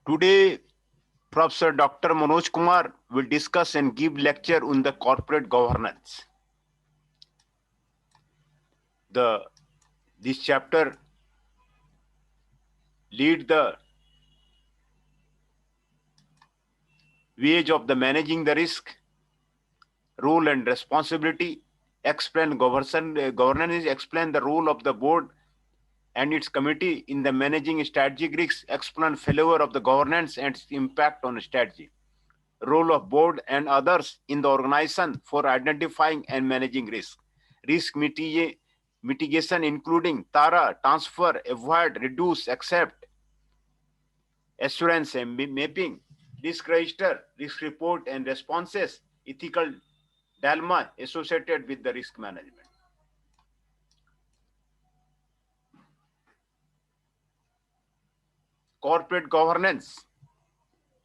Today, Professor Dr. Manoj Kumar will discuss and give lecture on the corporate governance. This chapter lead the ways of the managing the risk, role and responsibility, explain governance, explain the role of the board and its committee in the managing strategic risks, explain failure of the governance and its impact on strategy, role of board and others in the organization for identifying and managing risk mitigation including TARA, transfer, avoid, reduce, accept, assurance and mapping, risk register, risk report and responses, ethical dilemma associated with the risk management. Corporate governance.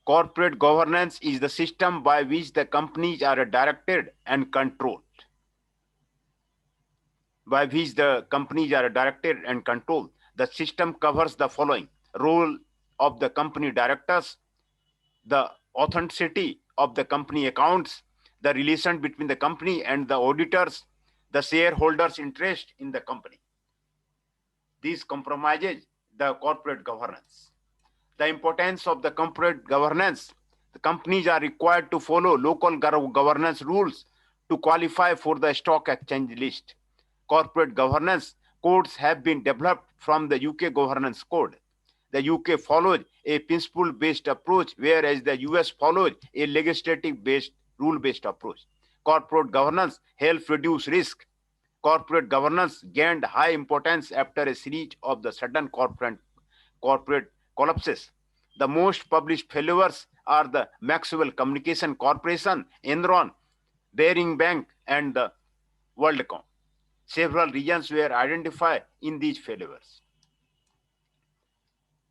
Corporate governance is the system by which the companies are directed and controlled. The system covers the following: role of the company directors, the authenticity of the company accounts, the relation between the company and the auditors, the shareholders' interest in the company. These compromises the corporate governance. The importance of the corporate governance. The companies are required to follow local governance rules to qualify for the stock exchange list. Corporate governance codes have been developed from the UK governance code. The UK follows a principle-based approach, whereas the US follows a legislative-based, rule-based approach. Corporate governance helps reduce risk. Corporate governance gained high importance after a series of the sudden corporate collapses. The most published failures are the Maxwell Communication Corporation, Enron, Bearing Bank, and the WorldCom. Several reasons were identified in these failures.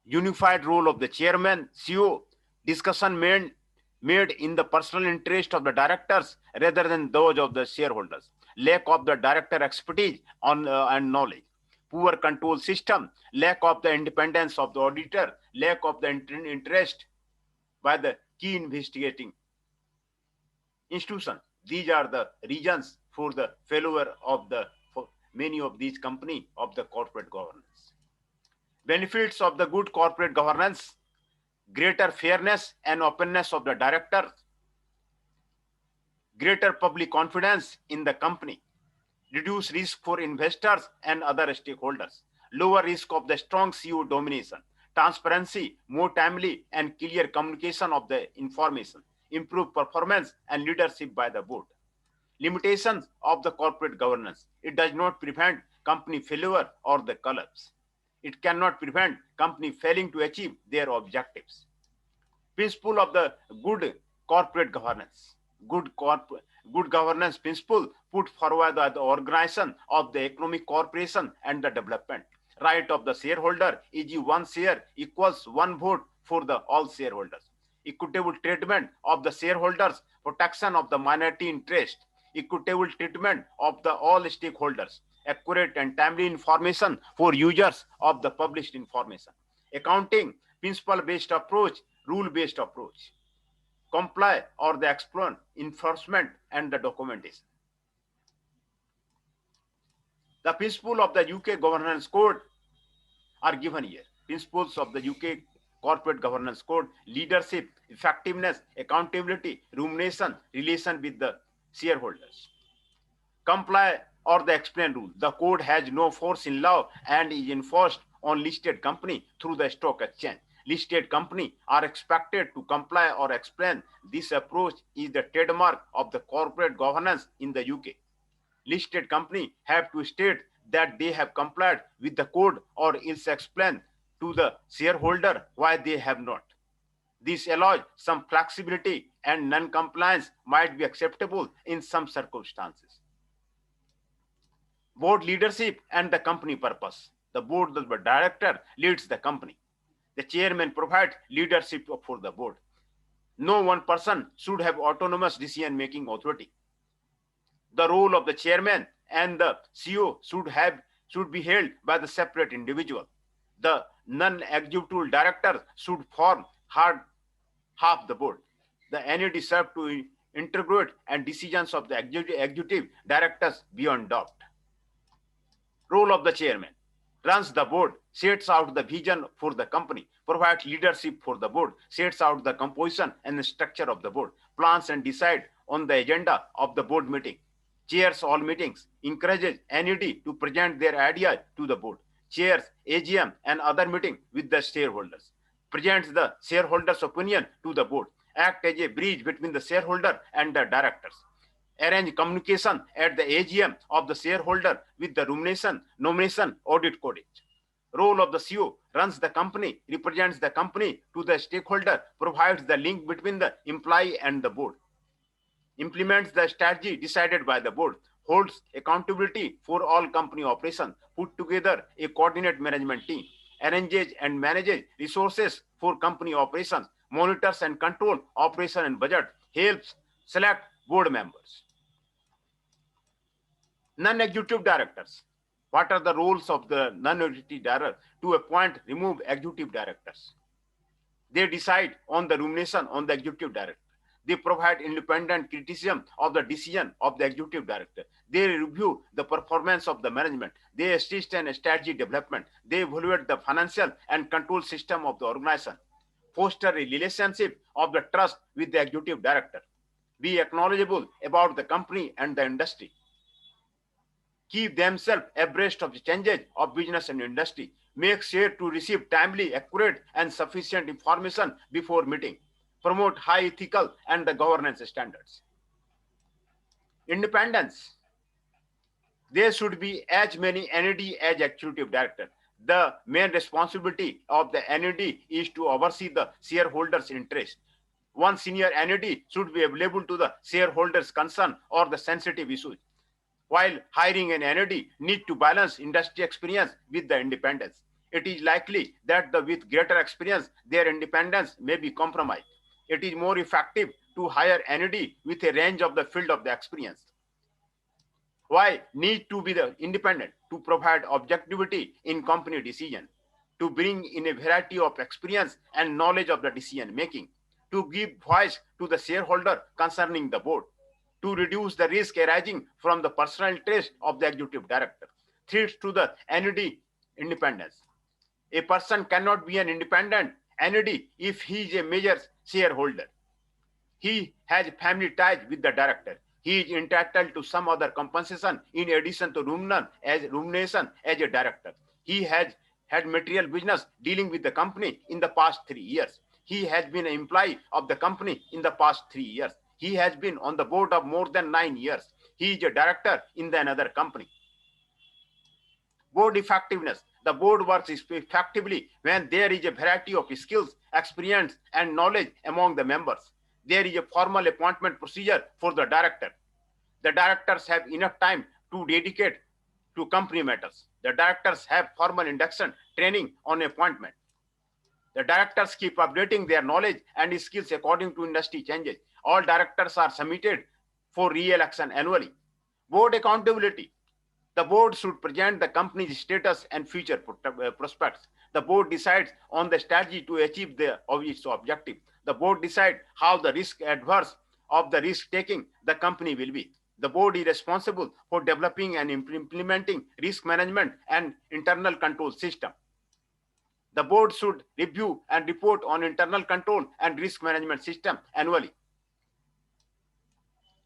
Unified role of the chairman, CEO, discussion made in the personal interest of the directors rather than those of the shareholders. Lack of the director expertise and knowledge. Poor control system, lack of the independence of the auditor, lack of the interest by the key investigating institution. These are the reasons for the failure of many of these companies of the corporate governance. Benefits of the good corporate governance: greater fairness and openness of the directors, greater public confidence in the company, reduce risk for investors and other stakeholders, lower risk of the strong CEO domination, transparency, more timely and clear communication of the information, improve performance and leadership by the board. Limitations of the corporate governance: it does not prevent company failure or the collapse. It cannot prevent company failing to achieve their objectives. Principle of the good corporate governance. Good governance principle put forward by the organization of the economic cooperation and the development. Right of the shareholder is one share equals one vote for the all shareholders. Equitable treatment of the shareholders, protection of the minority interest, equitable treatment of the all stakeholders, accurate and timely information for users of the published information. Accounting, principle-based approach, rule-based approach. Comply or the explain, enforcement and the documentation. The principle of the UK governance code are given here. Principles of the UK corporate governance code: leadership, effectiveness, accountability, rumination, relation with the shareholders. Comply or the explain rule. The code has no force in law and is enforced on listed company through the stock exchange. Listed company are expected to comply or explain. This approach is the trademark of the corporate governance in the UK. Listed company have to state that they have complied with the code or else explain to the shareholder why they have not. This allows some flexibility and non-compliance might be acceptable in some circumstances. Board leadership and the company purpose. The board of the director leads the company. The chairman provides leadership for the board. No one person should have autonomous decision-making authority. The role of the chairman and the CEO should be held by the separate individual. The non-executive director should form hard half the board. The NED served to integrate and decisions of the executive directors beyond doubt. Role of the chairman: runs the board, sets out the vision for the company, provides leadership for the board, sets out the composition and the structure of the board, plans and decide on the agenda of the board meeting, chairs all meetings, encourages NED to present their ideas to the board, chairs AGM and other meeting with the shareholders, presents the shareholders' opinion to the board, act as a bridge between the shareholder and the directors, arrange communication at the AGM of the shareholder with the nomination audit code. Role of the CEO: runs the company, represents the company to the stakeholder, provides the link between the employee and the board, implements the strategy decided by the board, holds accountability for all company operations, put together a coordinate management team, arranges and manages resources for company operations, monitors and control operation and budget, helps select board members. Non-executive directors. What are the roles of the non-executive director? To appoint, remove executive directors. They decide on the nomination on the executive director. They provide independent criticism of the decision of the executive director. They review the performance of the management. They assist in strategy development. They evaluate the financial and control system of the organization. Foster a relationship of the trust with the executive director. Be acknowledgeable about the company and the industry. Keep themselves abreast of the changes of business and industry. Make sure to receive timely, accurate, and sufficient information before meeting. Promote high ethical and the governance standards. Independence. There should be as many NED as executive director. The main responsibility of the NED is to oversee the shareholders' interest. One senior NED should be available to the shareholders' concern or the sensitive issues. While hiring an NED need to balance industry experience with the independence. It is likely that with greater experience, their independence may be compromised. It is more effective to hire NED with a range of the field of the experience. Why need to be the independent? To provide objectivity in company decision, to bring in a variety of experience and knowledge of the decision making, to give voice to the shareholder concerning the board, to reduce the risk arising from the personal interest of the executive director. Threats to the NED independence. A person cannot be an independent NED if he is a major shareholder. He has family ties with the director. He is entitled to some other compensation in addition to remuneration as a director. He has had material business dealing with the company in the past 3 years. He has been an employee of the company in the past 3 years. He has been on the board of more than 9 years. He is a director in another company. Board effectiveness. The board works effectively when there is a variety of skills, experience, and knowledge among the members. There is a formal appointment procedure for the director. The directors have enough time to dedicate to company matters. The directors have formal induction training on appointment. The directors keep updating their knowledge and skills according to industry changes. All directors are submitted for re-election annually. Board accountability. The board should present the company's status and future prospects. The board decides on the strategy to achieve its objective. The board decides how the risk adverse of the risk taking the company will be. The board is responsible for developing and implementing risk management and internal control system. The board should review and report on internal control and risk management system annually.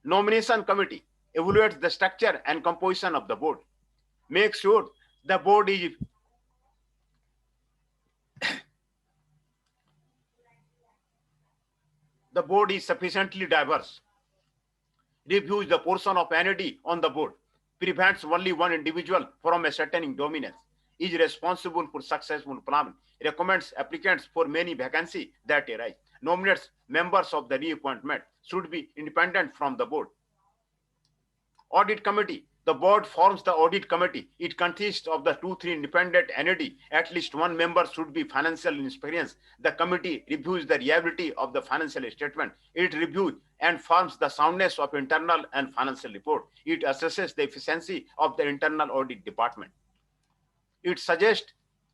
Nomination committee evaluates the structure and composition of the board. Make sure the board is sufficiently diverse. Reviews the portion of NED on the board. Prevents only one individual from ascertaining dominance. Is responsible for successful planning. Recommends applicants for many vacancies that arise. Nominates members of the reappointment. Should be independent from the board. Audit committee. The board forms the audit committee. It consists of the 2-3 independent NED. At least one member should be financial experience. The committee reviews the reliability of the financial statement. It reviews and forms the soundness of internal and financial report. It assesses the efficiency of the internal audit department. It suggests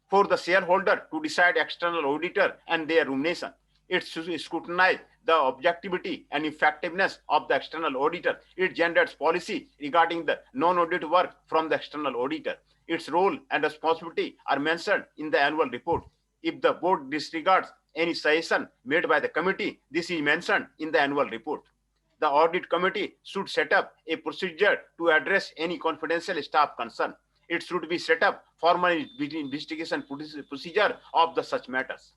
for the shareholder to decide external auditor and their remuneration. It scrutinizes the objectivity and effectiveness of the external auditor. It generates policy regarding the non-audit work from the external auditor. Its role and responsibility are mentioned in the annual report. If the board disregards any suggestion made by the committee, this is mentioned in the annual report. The audit committee should set up a procedure to address any confidential staff concern. It should be set up formal investigation procedure of the such matters.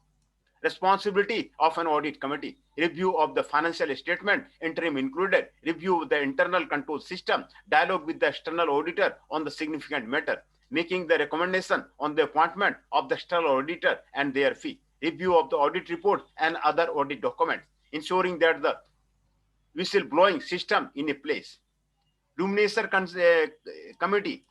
Responsibility of an audit committee: review of the financial statement, interim included, review of the internal control system, dialogue with the external auditor on the significant matter, making the recommendation on the appointment of the external auditor and their fee, review of the audit report and other audit documents, ensuring that the whistleblowing system in a place. Rumination committee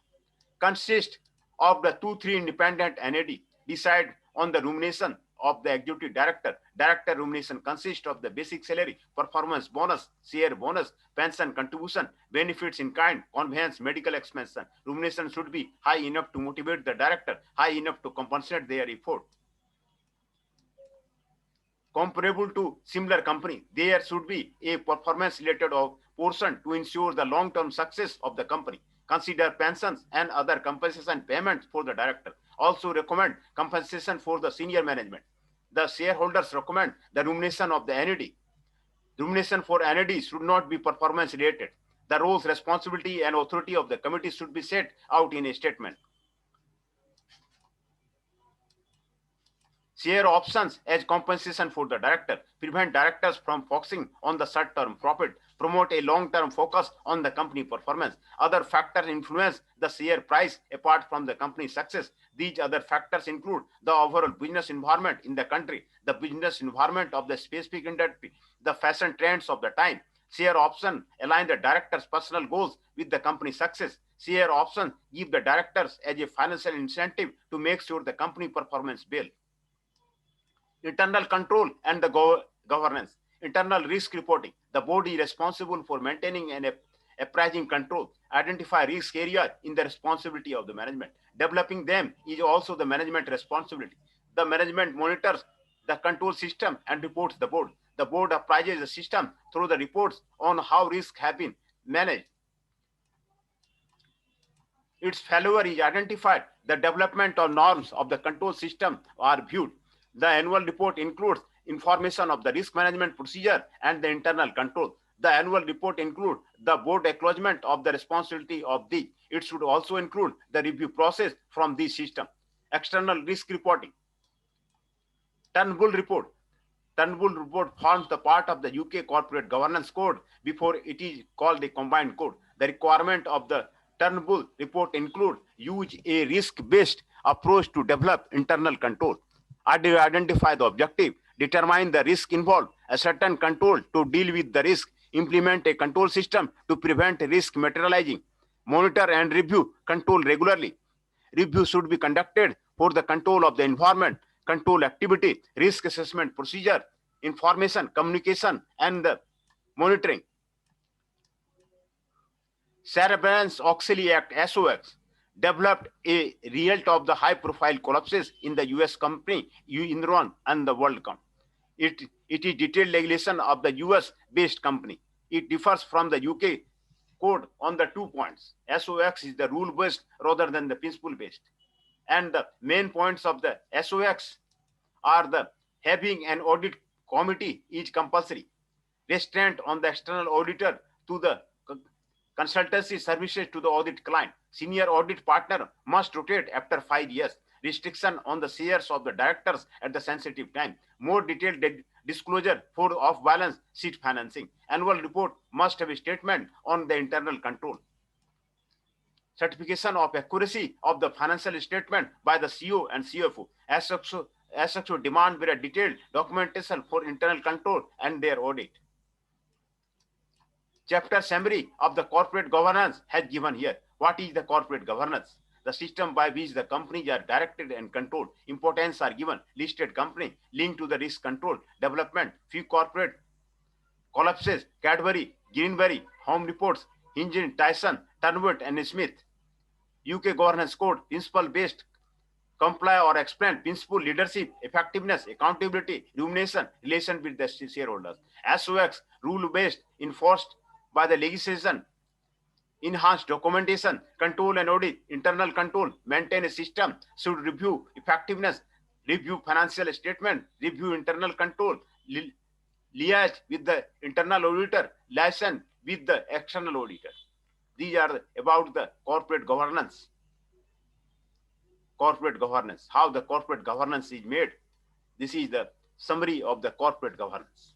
consists of the 2-3 independent NAD, decide on the rumination of the executive director. Director rumination consists of the basic salary, performance bonus, share bonus, pension contribution, benefits in kind, conveyance, medical expense. Rumination should be high enough to motivate the director, high enough to compensate their effort. Comparable to similar company, there should be a performance-related portion to ensure the long-term success of the company. Consider pensions and other compensation payments for the director. Also recommend compensation for the senior management. The shareholders recommend the rumination of the NAD. Rumination for NAD should not be performance-related. The roles, responsibility, and authority of the committee should be set out in a statement. Share options as compensation for the director, prevent directors from focusing on the short-term profit, promote a long-term focus on the company performance. Other factors influence the share price apart from the company's success. These other factors include the overall business environment in the country, the business environment of the specific industry, the fashion trends of the time. Share option align the director's personal goals with the company's success. Share options give the directors as a financial incentive to make sure the company performance well. Internal control and the governance. Internal risk reporting. The board is responsible for maintaining and appraising control. Identify risk areas in the responsibility of the management. Developing them is also the management responsibility. The management monitors the control system and reports the board. The board appraises the system through the reports on how risks have been managed. Its failure is identified. The development of norms of the control system are viewed. The annual report includes information of the risk management procedure and the internal control. The annual report includes the board acknowledgement of the responsibility of these. It should also include the review process from this system. External risk reporting. Turnbull report. Turnbull report forms the part of the UK Corporate Governance Code before it is called the Combined Code. The requirement of the Turnbull report includes use a risk-based approach to develop internal control. Identify the objective, determine the risk involved, ascertain control to deal with the risk, implement a control system to prevent risk materializing, monitor and review control regularly. Review should be conducted for the control of the environment, control activity, risk assessment procedure, information, communication, and the monitoring. Sarbanes-Oxley Act, SOX, developed a result of the high-profile collapses in the U.S. company Enron and the WorldCom. It is detailed regulation of the U.S.-based company. It differs from the UK code on the 2 points. SOX is the rule-based rather than the principle-based. And the main points of the SOX are the having an audit committee is compulsory, restraint on the external auditor to the consultancy services to the audit client. Senior audit partner must rotate after 5 years. Restriction on the shares of the directors at the sensitive time. More detailed disclosure for off-balance sheet financing. Annual report must have a statement on the internal control. Certification of accuracy of the financial statement by the CEO and CFO. As such, demand very detailed documentation for internal control and their audit. Chapter summary of the corporate governance has given here. What is the corporate governance? The system by which the companies are directed and controlled. Importance are given. Listed company, linked to the risk control, development, few corporate collapses, Cadbury, Greenberry, Home Reports, Hinge, Tyson, Turnwood, and Smith. UK Governance Code, principle-based comply or explain principle, leadership, effectiveness, accountability, rumination, relation with the shareholders. SOX, rule-based, enforced by the legislation, enhanced documentation, control and audit, internal control, maintain a system, should review effectiveness, review financial statement, review internal control, liaise with the internal auditor, liaison with the external auditor. These are about the corporate governance. Corporate governance, how the corporate governance is made. This is the summary of the corporate governance.